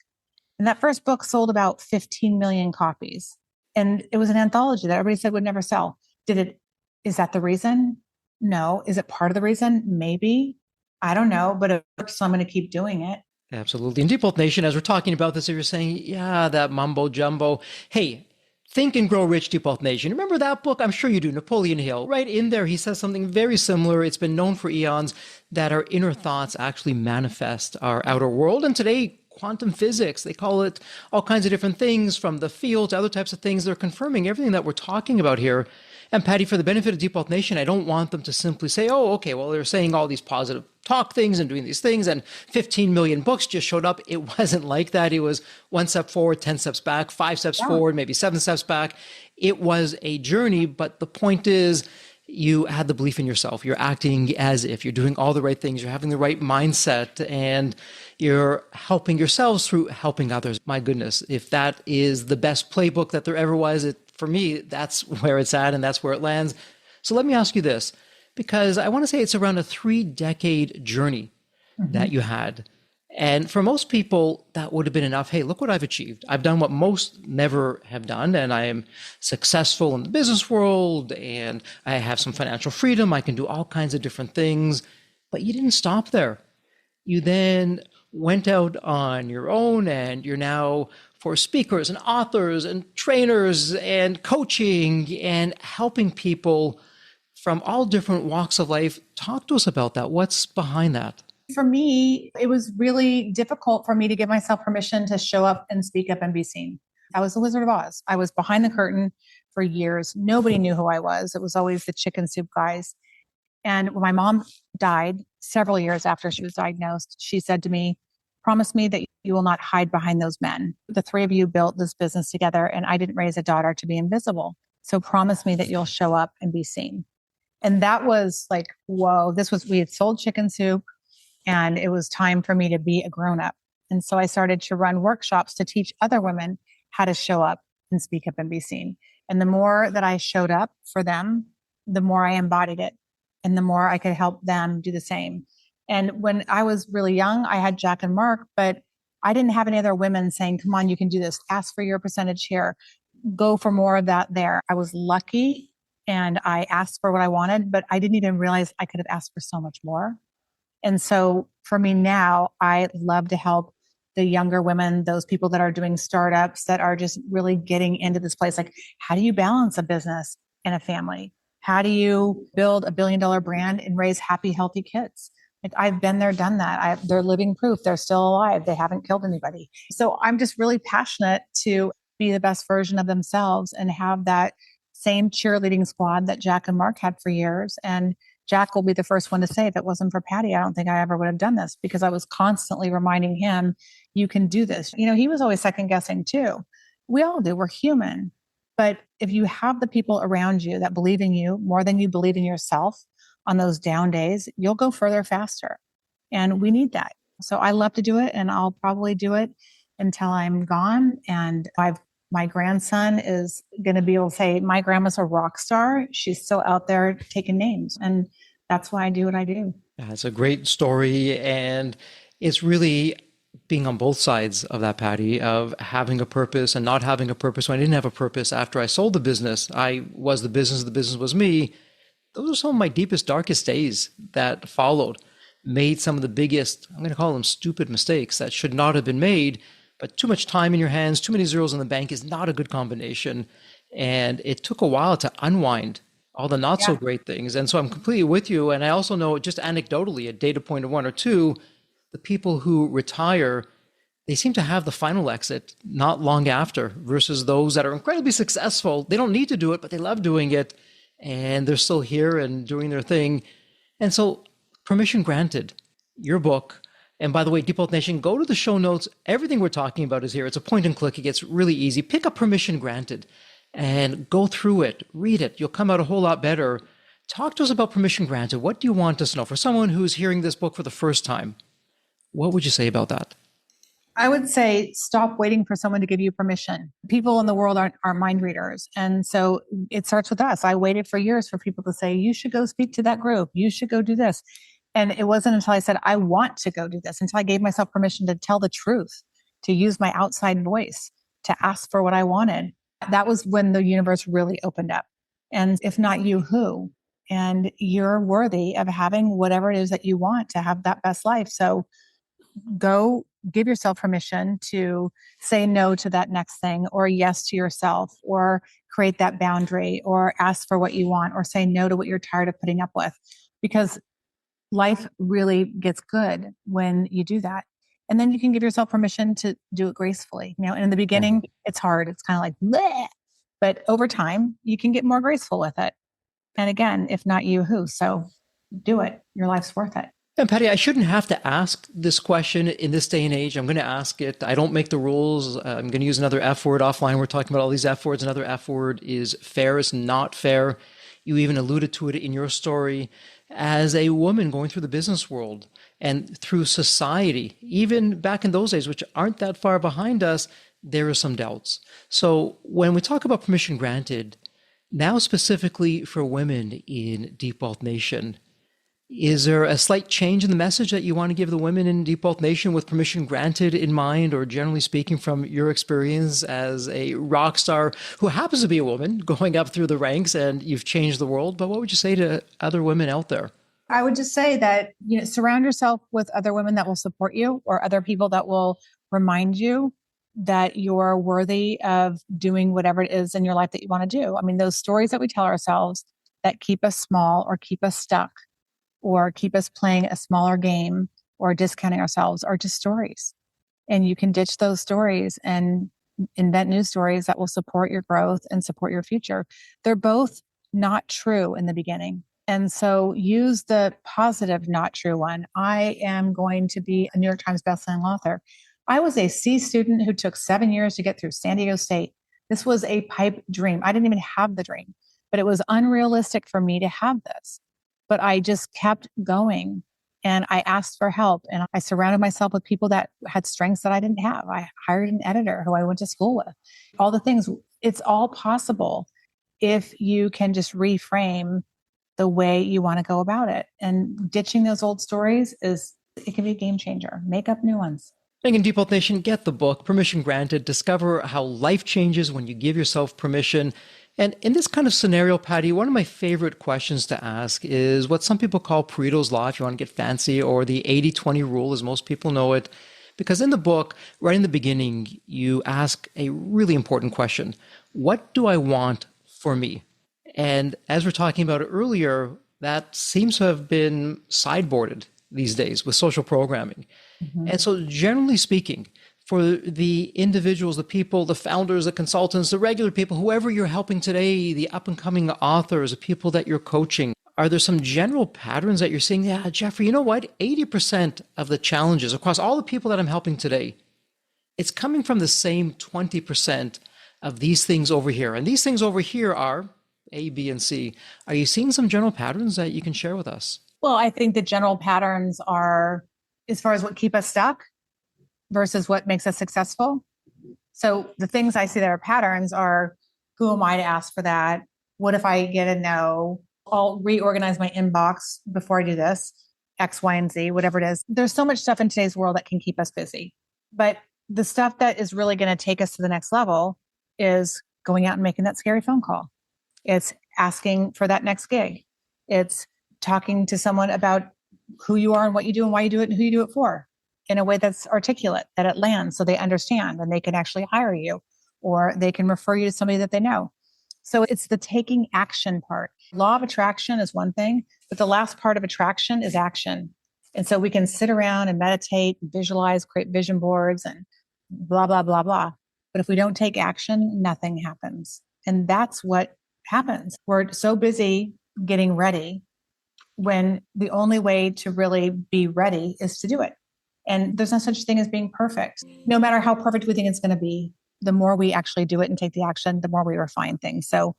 Speaker 2: And that first book sold about 15 million copies. And it was an anthology that everybody said would never sell. Is that the reason? No. Is it part of the reason? Maybe. I don't know, but it works, so I'm going to keep doing it.
Speaker 1: Absolutely. And Deep Wealth Nation, as we're talking about this, you're saying, yeah, that mumbo jumbo. Hey, Think and Grow Rich, Deep Wealth Nation. Remember that book? I'm sure you do. Napoleon Hill. Right in there, he says something very similar. It's been known for eons that our inner thoughts actually manifest our outer world. And today, quantum physics, they call it all kinds of different things, from the field to other types of things. They're confirming everything that we're talking about here. And Patty, for the benefit of Deep Wealth Nation, I don't want them to simply say, oh, okay, well, they're saying all these positive talk things and doing these things and 15 million books just showed up. It wasn't like that. It was 1 step forward, 10 steps back, 5 steps forward, maybe 7 steps back. It was a journey, but the point is you had the belief in yourself. You're acting as if you're doing all the right things. You're having the right mindset and you're helping yourselves through helping others. My goodness, if that is the best playbook that there ever was, for me, that's where it's at and that's where it lands. So let me ask you this, because I want to say it's around a 3-decade journey that you had. And for most people, that would have been enough. Hey, look what I've achieved. I've done what most never have done, and I am successful in the business world, and I have some financial freedom. I can do all kinds of different things. But you didn't stop there. You then went out on your own, and you're now for speakers and authors and trainers and coaching and helping people from all different walks of life. Talk to us about that. What's behind that?
Speaker 2: For me, it was really difficult for me to give myself permission to show up and speak up and be seen. I was the Wizard of Oz. I was behind the curtain for years. Nobody knew who I was. It was always the Chicken Soup guys. And when my mom died several years after she was diagnosed, she said to me, promise me that you will not hide behind those men. The three of you built this business together, and I didn't raise a daughter to be invisible. So promise me that you'll show up and be seen. And that was like, whoa, we had sold Chicken Soup. And it was time for me to be a grown-up. And so I started to run workshops to teach other women how to show up and speak up and be seen. And the more that I showed up for them, the more I embodied it and the more I could help them do the same. And when I was really young, I had Jack and Mark, but I didn't have any other women saying, come on, you can do this. Ask for your percentage here. Go for more of that there. I was lucky and I asked for what I wanted, but I didn't even realize I could have asked for so much more. And so for me now, I love to help the younger women, those people that are doing startups that are just really getting into this place. Like, how do you balance a business and a family? How do you build a $1 billion brand and raise happy, healthy kids? Like, I've been there, done that. They're living proof. They're still alive. They haven't killed anybody. So I'm just really passionate to be the best version of themselves and have that same cheerleading squad that Jack and Mark had for years. And Jack will be the first one to say, if it wasn't for Patty, I don't think I ever would have done this, because I was constantly reminding him, you can do this. You know, he was always second guessing too. We all do. We're human. But if you have the people around you that believe in you more than you believe in yourself on those down days, you'll go further faster. And we need that. So I love to do it, and I'll probably do it until I'm gone. And my grandson is going to be able to say, my grandma's a rock star. She's still out there taking names. And that's why I do what I do.
Speaker 1: It's a great story. And it's really being on both sides of that, Patty, of having a purpose and not having a purpose. When I didn't have a purpose after I sold the business, I was the business was me. Those are some of my deepest, darkest days that followed. Made some of the biggest, I'm going to call them stupid mistakes that should not have been made. But too much time in your hands, too many zeros in the bank is not a good combination. And it took a while to unwind all the not so
Speaker 2: Yeah.
Speaker 1: great things. And so I'm completely with you. And I also know, just anecdotally, a data point of one or two, the people who retire, they seem to have the final exit not long after, versus those that are incredibly successful. They don't need to do it, but they love doing it. And they're still here and doing their thing. And so, permission granted, your book. And by the way, Deep Wealth Nation, go to the show notes. Everything we're talking about is here. It's a point and click. It gets really easy. Pick up Permission Granted and go through it, read it. You'll come out a whole lot better. Talk to us about Permission Granted. What do you want us to know? For someone who's hearing this book for the first time, what would you say about that?
Speaker 2: I would say stop waiting for someone to give you permission. People in the world aren't mind readers. And so it starts with us. I waited for years for people to say, you should go speak to that group. You should go do this. And it wasn't until I said, I want to go do this, until I gave myself permission to tell the truth, to use my outside voice, to ask for what I wanted. That was when the universe really opened up. And if not you, who? And you're worthy of having whatever it is that you want to have that best life. So go give yourself permission to say no to that next thing, or yes to yourself, or create that boundary, or ask for what you want, or say no to what you're tired of putting up with. Because life really gets good when you do that. And then you can give yourself permission to do it gracefully. And in the beginning, it's hard. It's kind of like, bleh. But over time, you can get more graceful with it. And again, if not you, who? So do it. Your life's worth it.
Speaker 1: And Patty, I shouldn't have to ask this question in this day and age. I'm going to ask it. I don't make the rules. I'm going to use another F word offline. We're talking about all these F words. Another F word is fair is not fair. You even alluded to it in your story. As a woman going through the business world and through society, even back in those days, which aren't that far behind us, there are some doubts. So when we talk about permission granted, now specifically for women in Deep Wealth Nation, is there a slight change in the message that you want to give the women in Deep Wealth Nation with permission granted in mind, or generally speaking from your experience as a rock star who happens to be a woman going up through the ranks and you've changed the world? But what would you say to other women out there?
Speaker 2: I would just say that, surround yourself with other women that will support you, or other people that will remind you that you're worthy of doing whatever it is in your life that you want to do. I mean, those stories that we tell ourselves that keep us small, or keep us stuck, or keep us playing a smaller game, or discounting ourselves, are just stories. And you can ditch those stories and invent new stories that will support your growth and support your future. They're both not true in the beginning. And so use the positive, not true one. I am going to be a New York Times bestselling author. I was a C student who took 7 years to get through San Diego State. This was a pipe dream. I didn't even have the dream, but it was unrealistic for me to have this. But I just kept going, and I asked for help, and I surrounded myself with people that had strengths that I didn't have. I hired an editor who I went to school with. All the things, it's all possible if you can just reframe the way you want to go about it. And ditching those old stories it can be a game changer. Make up new ones.
Speaker 1: In Deep Wealth Nation, get the book, Permission Granted. Discover how life changes when you give yourself permission. And in this kind of scenario, Patty, one of my favorite questions to ask is what some people call Pareto's Law, if you want to get fancy, or the 80-20 rule, as most people know it. Because in the book, right in the beginning, you ask a really important question. What do I want for me? And as we're talking about it earlier, that seems to have been sideboarded these days with social programming. Mm-hmm. And so generally speaking, for the individuals, the people, the founders, the consultants, the regular people, whoever you're helping today, the up and coming authors, the people that you're coaching, are there some general patterns that you're seeing? Yeah, Jeffrey, you know what? 80% of the challenges across all the people that I'm helping today, it's coming from the same 20% of these things over here. And these things over here are A, B, and C. Are you seeing some general patterns that you can share with us?
Speaker 2: Well, I think the general patterns are, as far as what keep us stuck versus what makes us successful. So the things I see that are patterns are, who am I to ask for that? What if I get a no? I'll reorganize my inbox before I do this, X, Y, and Z, whatever it is. There's so much stuff in today's world that can keep us busy. But the stuff that is really going to take us to the next level is going out and making that scary phone call. It's asking for that next gig. It's talking to someone about who you are and what you do and why you do it and who you do it for. in a way that's articulate, that it lands so they understand and they can actually hire you or they can refer you to somebody that they know. So it's the taking action part. Law of attraction is one thing, but the last part of attraction is action. And so we can sit around and meditate, visualize, create vision boards and blah, blah, blah, blah. But if we don't take action, nothing happens. And that's what happens. We're so busy getting ready when the only way to really be ready is to do it. And there's no such thing as being perfect. No matter how perfect we think it's going to be, the more we actually do it and take the action, the more we refine things. So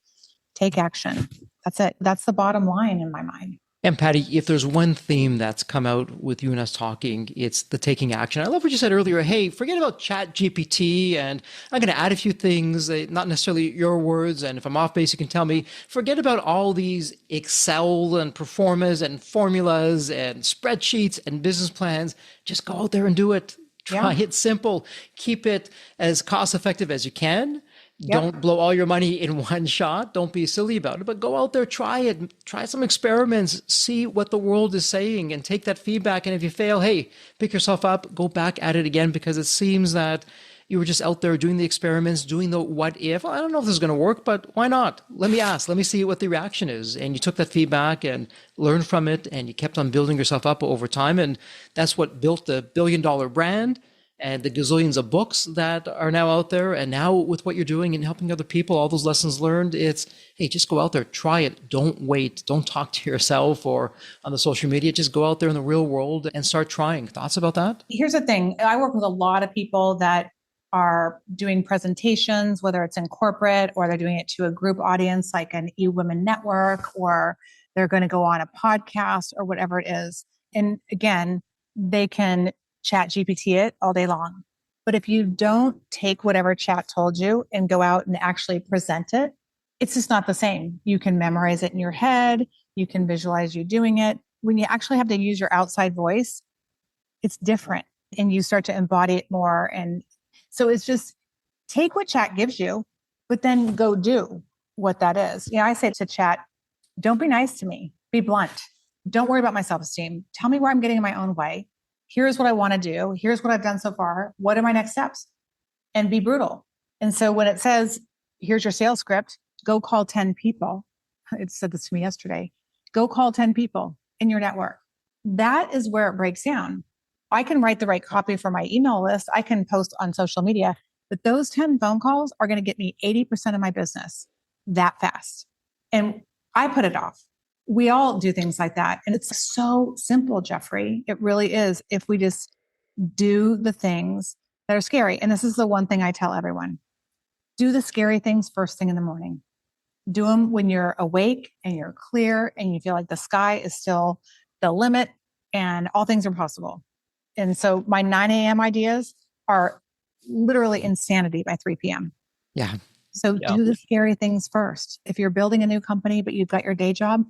Speaker 2: take action. That's it. That's the bottom line in my mind.
Speaker 1: And Patty, if there's one theme that's come out with you and us talking, it's the taking action. I love what you said earlier. Hey, forget about Chat GPT, and I'm going to add a few things, not necessarily your words. And if I'm off base, you can tell me. Forget about all these Excel and performas and formulas and spreadsheets and business plans. Just go out there and do it. Try it simple. Keep it as cost effective as you can. Don't blow all your money in one shot. Don't be silly about it, but go out there, try it, try some experiments, see what the world is saying and take that feedback. And if you fail, hey, pick yourself up, go back at it again, because it seems that you were just out there doing the experiments, doing the what if. I don't know if this is going to work, but why not? Let me ask, let me see what the reaction is. And you took that feedback and learned from it, and you kept on building yourself up over time. And that's what built the billion-dollar brand and the gazillions of books that are now out there. And now with what you're doing and helping other people, all those lessons learned, it's, hey, just go out there, try it. Don't wait. Don't talk to yourself or on the social media. Just go out there in the real world and start trying. Thoughts about that?
Speaker 2: Here's the thing. I work with a lot of people that are doing presentations, whether it's in corporate or they're doing it to a group audience like an eWomen network, or they're going to go on a podcast or whatever it is. And again, they can Chat GPT it all day long. But if you don't take whatever chat told you and go out and actually present it, it's just not the same. You can memorize it in your head. You can visualize you doing it. When you actually have to use your outside voice, it's different and you start to embody it more. And so it's just take what chat gives you, but then go do what that is. I say to chat, don't be nice to me. Be blunt. Don't worry about my self-esteem. Tell me where I'm getting in my own way. Here's what I want to do. Here's what I've done so far. What are my next steps? And be brutal. And so when it says, here's your sales script, go call 10 people. It said this to me yesterday. Go call 10 people in your network. That is where it breaks down. I can write the right copy for my email list. I can post on social media, but those 10 phone calls are going to get me 80% of my business that fast. And I put it off. We all do things like that. And it's so simple, Jeffrey. It really is. If we just do the things that are scary. And this is the one thing I tell everyone. Do the scary things first thing in the morning. Do them when you're awake and you're clear and you feel like the sky is still the limit and all things are possible. And so my 9 a.m. ideas are literally insanity by 3 p.m.
Speaker 1: Yeah.
Speaker 2: So do the scary things first. If you're building a new company, but you've got your day job,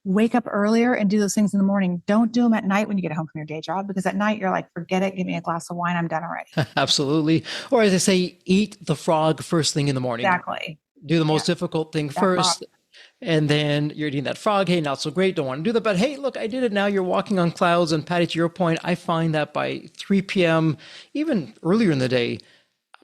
Speaker 2: wake up earlier and do those things in the morning. Don't do them at night when you get home from your day job, because at night you're like, forget it. Give me a glass of wine. I'm done already.
Speaker 1: Absolutely. Or as I say, eat the frog first thing in the morning.
Speaker 2: Exactly.
Speaker 1: Do the most difficult thing first. And then you're eating that frog. Hey, not so great. Don't want to do that. But hey, look, I did it now. You're walking on clouds. And Patty, to your point, I find that by 3 p.m., even earlier in the day,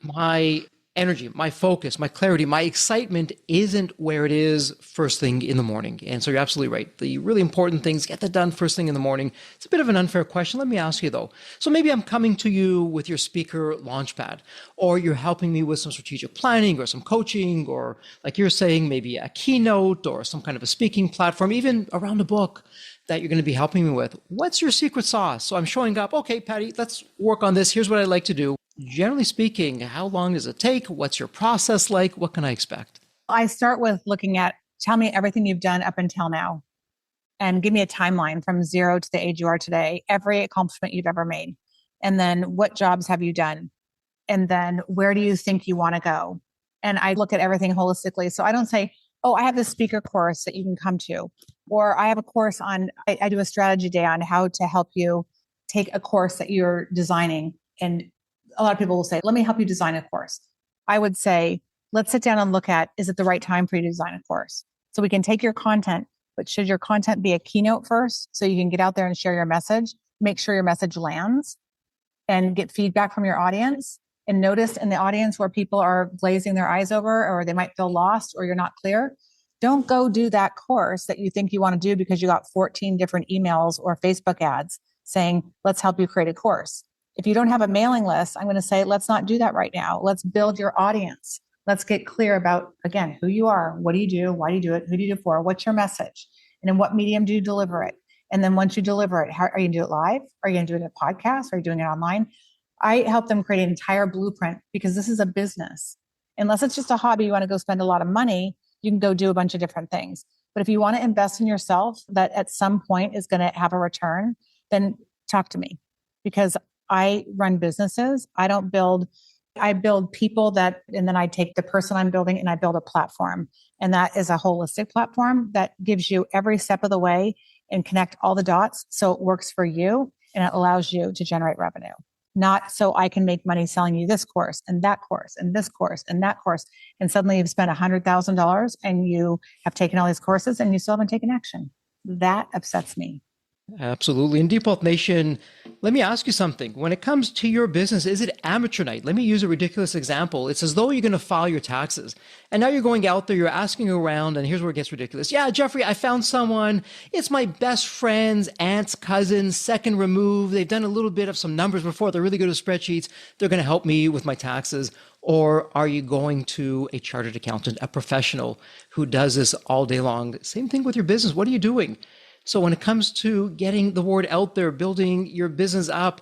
Speaker 1: my energy, my focus, my clarity, my excitement isn't where it is first thing in the morning. And so you're absolutely right. The really important things, get that done first thing in the morning. It's a bit of an unfair question. Let me ask you though. So maybe I'm coming to you with your speaker launchpad, or you're helping me with some strategic planning or some coaching, or like you're saying, maybe a keynote or some kind of a speaking platform, even around a book that you're going to be helping me with. What's your secret sauce? So I'm showing up, okay, Patty, let's work on this. Here's what I'd like to do. Generally speaking, how long does it take? What's your process like? What can I expect?
Speaker 2: I start with looking at, tell me everything you've done up until now and give me a timeline from 0 to the age you are today, every accomplishment you've ever made. And then what jobs have you done? And then where do you think you want to go? And I look at everything holistically. So I don't say, oh, I have this speaker course that you can come to, or I have a course on, I do a strategy day on how to help you take a course that you're designing. And a lot of people will say, let me help you design a course. I would say, let's sit down and look at, is it the right time for you to design a course? So we can take your content, but should your content be a keynote first? So you can get out there and share your message, make sure your message lands. and get feedback from your audience and notice in the audience where people are glazing their eyes over, or they might feel lost or you're not clear, don't go do that course that you think you want to do because you got 14 different emails or Facebook ads saying, let's help you create a course. If you don't have a mailing list, I'm going to say, let's not do that right now. Let's build your audience. Let's get clear about, again, who you are, what do you do, why do you do it, who do you do it for, what's your message, and in what medium do you deliver it? And then once you deliver it, how are you going to do it live? Are you going to do it in a podcast? Are you doing it online? I help them create an entire blueprint because this is a business. Unless it's just a hobby, you want to go spend a lot of money, you can go do a bunch of different things. But if you want to invest in yourself that at some point is going to have a return, then talk to me, because I run businesses. I build people and then I take the person I'm building and I build a platform. And that is a holistic platform that gives you every step of the way and connect all the dots so it works for you and it allows you to generate revenue. Not so I can make money selling you this course and that course and this course and that course. And suddenly you've spent $100,000 and you have taken all these courses and you still haven't taken action. That upsets me.
Speaker 1: Absolutely. In Deep Wealth Nation, let me ask you something. When it comes to your business, is it amateur night? Let me use a ridiculous example. It's as though you're going to file your taxes. And now you're going out there, you're asking around, and here's where it gets ridiculous. Yeah, Jeffrey, I found someone. It's my best friend's aunt's cousin, second removed. They've done a little bit of some numbers before. They're really good at spreadsheets. They're going to help me with my taxes. Or are you going to a chartered accountant, a professional who does this all day long? Same thing with your business. What are you doing? So when it comes to getting the word out there, building your business up,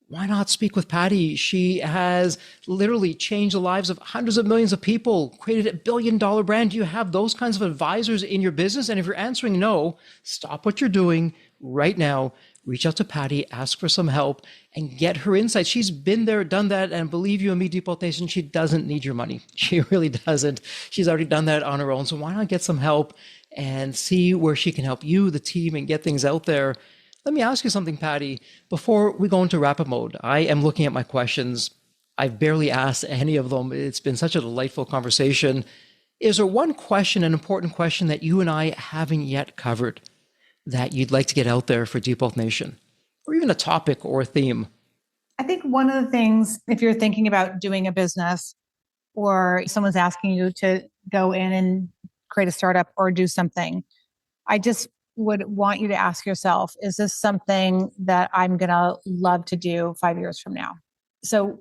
Speaker 1: why not speak with Patty? She has literally changed the lives of hundreds of millions of people, created $1 billion brand. Do you have those kinds of advisors in your business? And if you're answering no, stop what you're doing right now. Reach out to Patty, ask for some help, and get her insights. She's been there, done that, and believe you and me, Deep Wealth Nation, she doesn't need your money. She really doesn't. She's already done that on her own. So why not get some help and see where she can help you, the team, and get things out there? Let me ask you something, Patty. Before we go into wrap-up mode, I am looking at my questions. I've barely asked any of them. It's been such a delightful conversation. Is there one question, an important question that you and I haven't yet covered that you'd like to get out there for Deep Wealth Nation, or even a topic or a theme?
Speaker 2: I think one of the things, if you're thinking about doing a business or someone's asking you to go in and create a startup or do something, I just would want you to ask yourself, is this something that I'm going to love to do 5 years from now? So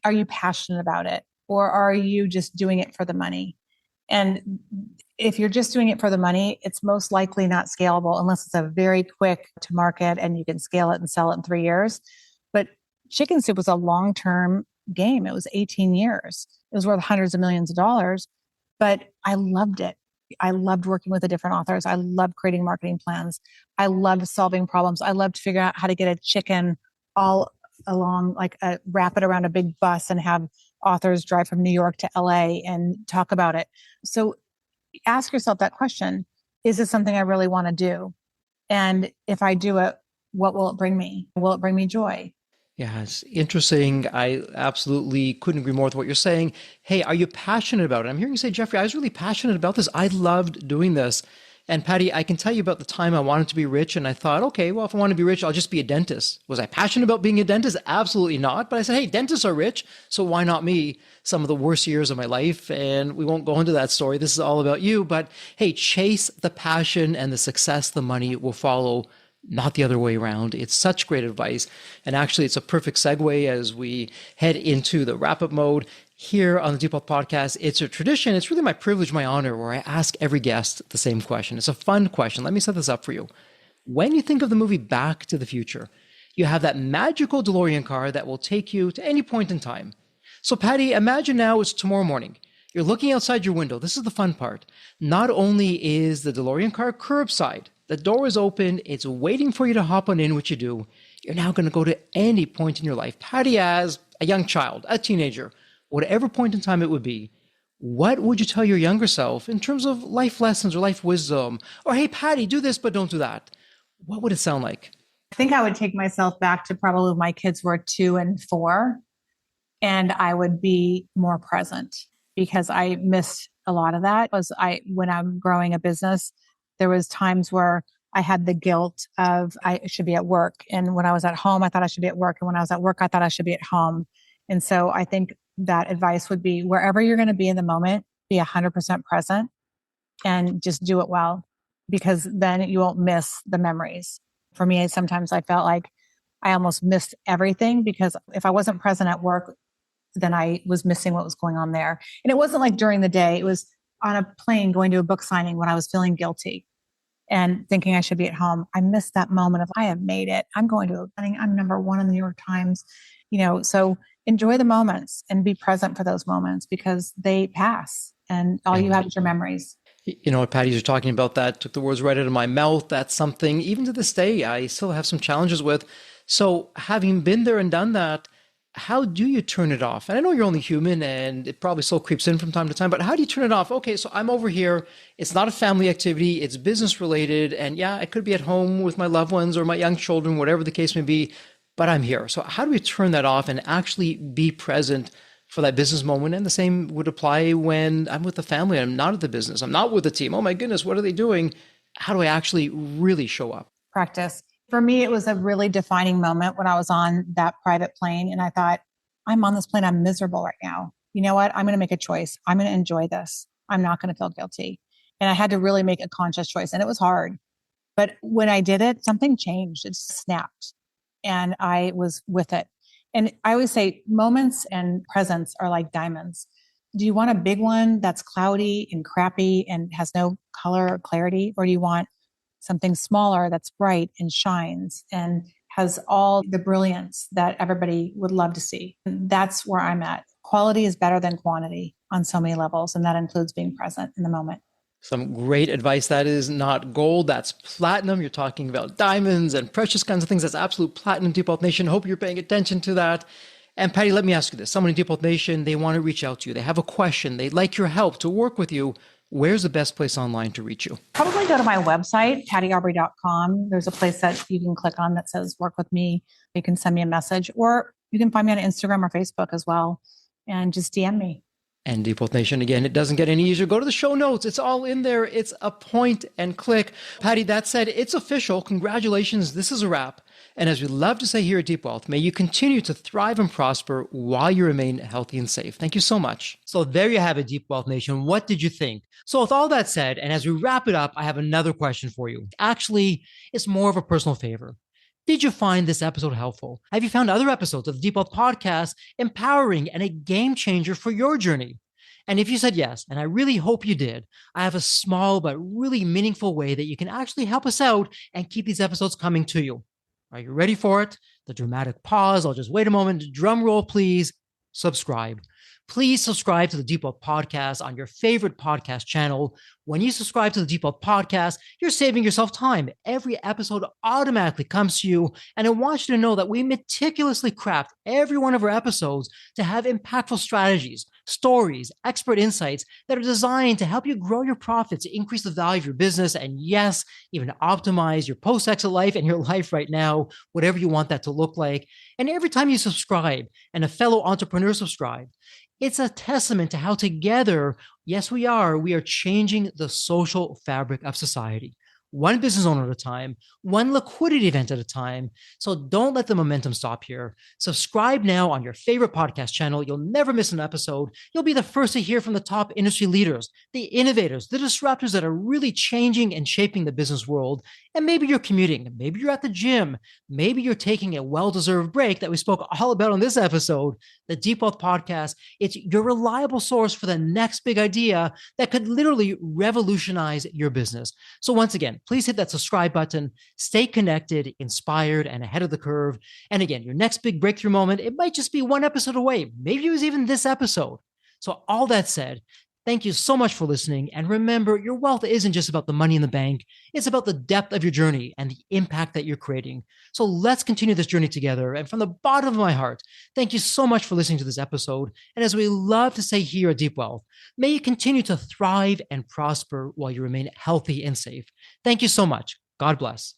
Speaker 2: are you passionate about it, or are you just doing it for the money? And if you're just doing it for the money, it's most likely not scalable unless it's a very quick to market and you can scale it and sell it in 3 years. But Chicken Soup was a long-term game. It was 18 years. It was worth hundreds of millions of dollars, but I loved it. I loved working with the different authors. I loved creating marketing plans. I loved solving problems. I loved figuring out how to get a chicken all along, wrap it around a big bus and have authors drive from New York to LA and talk about it. So ask yourself that question. Is this something I really want to do? And if I do it, what will it bring me? Will it bring me joy?
Speaker 1: Yeah, it's interesting. I absolutely couldn't agree more with what you're saying. Hey, are you passionate about it? I'm hearing you say, Jeffrey, I was really passionate about this. I loved doing this. And Patty, I can tell you about the time I wanted to be rich. And I thought, okay, well, if I want to be rich, I'll just be a dentist. Was I passionate about being a dentist? Absolutely not. But I said, hey, dentists are rich, so why not me? Some of the worst years of my life. And we won't go into that story. This is all about you. But hey, chase the passion, and the success, the money will follow, not the other way around. It's such great advice. And actually, it's a perfect segue as we head into the wrap-up mode here on the Deep Wealth Podcast. It's a tradition. It's really my privilege, my honor, where I ask every guest the same question. It's a fun question. Let me set this up for you. When you think of the movie Back to the Future, you have that magical DeLorean car that will take you to any point in time. So Patty, imagine now it's tomorrow morning. You're looking outside your window. This is the fun part. Not only is the DeLorean car curbside, the door is open, it's waiting for you to hop on in, which you do. You're now going to go to any point in your life. Patty, as a young child, a teenager, whatever point in time it would be, what would you tell your younger self in terms of life lessons or life wisdom? Or, hey, Patty, do this, but don't do that. What would it sound like?
Speaker 2: I think I would take myself back to probably when my kids were 2 and 4, and I would be more present because I missed a lot of that. When I'm growing a business, there was times where I had the guilt of I should be at work. And when I was at home, I thought I should be at work. And when I was at work, I thought I should be at home. And so I think that advice would be wherever you're going to be in the moment, be 100% present and just do it well, because then you won't miss the memories. For me, sometimes I felt like I almost missed everything because if I wasn't present at work, then I was missing what was going on there. And it wasn't like during the day, it was on a plane going to a book signing when I was feeling guilty and thinking I should be at home. I missed that moment of I have made it. I'm going to a wedding. I'm number one in the New York Times. So enjoy the moments and be present for those moments because they pass and all you have is your memories.
Speaker 1: You know what, Patty, you're talking about that, took the words right out of my mouth. That's something, even to this day, I still have some challenges with. So having been there and done that, how do you turn it off? And I know you're only human and it probably still creeps in from time to time, but how do you turn it off? Okay, so I'm over here. It's not a family activity. It's business related. And yeah, I could be at home with my loved ones or my young children, whatever the case may be, but I'm here. So how do we turn that off and actually be present for that business moment? And the same would apply when I'm with the family. I'm not at the business. I'm not with the team. Oh my goodness, what are they doing? How do I actually really show up?
Speaker 2: Practice. For me, it was a really defining moment when I was on that private plane and I thought, I'm on this plane. I'm miserable right now. You know what? I'm going to make a choice. I'm going to enjoy this. I'm not going to feel guilty. And I had to really make a conscious choice and it was hard. But when I did it, something changed. It snapped and I was with it. And I always say moments and presence are like diamonds. Do you want a big one that's cloudy and crappy and has no color or clarity? Or do you want something smaller that's bright and shines and has all the brilliance that everybody would love to see? And that's where I'm at. Quality is better than quantity on so many levels. And that includes being present in the moment.
Speaker 1: Some great advice. That is not gold, that's platinum. You're talking about diamonds and precious kinds of things. That's absolute platinum, Deep Wealth Nation. Hope you're paying attention to that. And Patty, let me ask you this. Someone in Deep Wealth Nation, they want to reach out to you. They have a question. They'd like your help to work with you. Where's the best place online to reach you?
Speaker 2: Probably go to my website, pattyaubery.com. There's a place that you can click on that says work with me. You can send me a message or you can find me on Instagram or Facebook as well and just DM me.
Speaker 1: And Deep Wealth Nation, again, it doesn't get any easier. Go to the show notes. It's all in there. It's a point and click. Patty, that said, it's official. Congratulations. This is a wrap. And as we love to say here at Deep Wealth, may you continue to thrive and prosper while you remain healthy and safe. Thank you so much. So there you have it, Deep Wealth Nation. What did you think? So with all that said, and as we wrap it up, I have another question for you. Actually, it's more of a personal favor. Did you find this episode helpful? Have you found other episodes of the Deep Wealth Podcast empowering and a game changer for your journey? And if you said yes, and I really hope you did, I have a small but really meaningful way that you can actually help us out and keep these episodes coming to you. Are you ready for it? The dramatic pause. I'll just wait a moment. Drum roll, please. Subscribe. Please subscribe to the Deep Wealth Podcast on your favorite podcast channel. When you subscribe to the Deep Wealth Podcast, you're saving yourself time. Every episode automatically comes to you. And I want you to know that we meticulously craft every one of our episodes to have impactful strategies, stories, expert insights that are designed to help you grow your profits, increase the value of your business, and yes, even optimize your post-exit life and your life right now, whatever you want that to look like. And every time you subscribe and a fellow entrepreneur subscribes, it's a testament to how together, yes, we are changing the social fabric of society. One business owner at a time, one liquidity event at a time. So don't let the momentum stop here. Subscribe now on your favorite podcast channel. You'll never miss an episode. You'll be the first to hear from the top industry leaders, the innovators, the disruptors that are really changing and shaping the business world. And maybe you're commuting, maybe you're at the gym, maybe you're taking a well-deserved break that we spoke all about on this episode. The Deep Wealth Podcast, it's your reliable source for the next big idea that could literally revolutionize your business. So once again, please hit that subscribe button, stay connected, inspired, and ahead of the curve. And again, your next big breakthrough moment, it might just be one episode away. Maybe it was even this episode. So all that said, thank you so much for listening. And remember, your wealth isn't just about the money in the bank. It's about the depth of your journey and the impact that you're creating. So let's continue this journey together. And from the bottom of my heart, thank you so much for listening to this episode. And as we love to say here at Deep Wealth, may you continue to thrive and prosper while you remain healthy and safe. Thank you so much. God bless.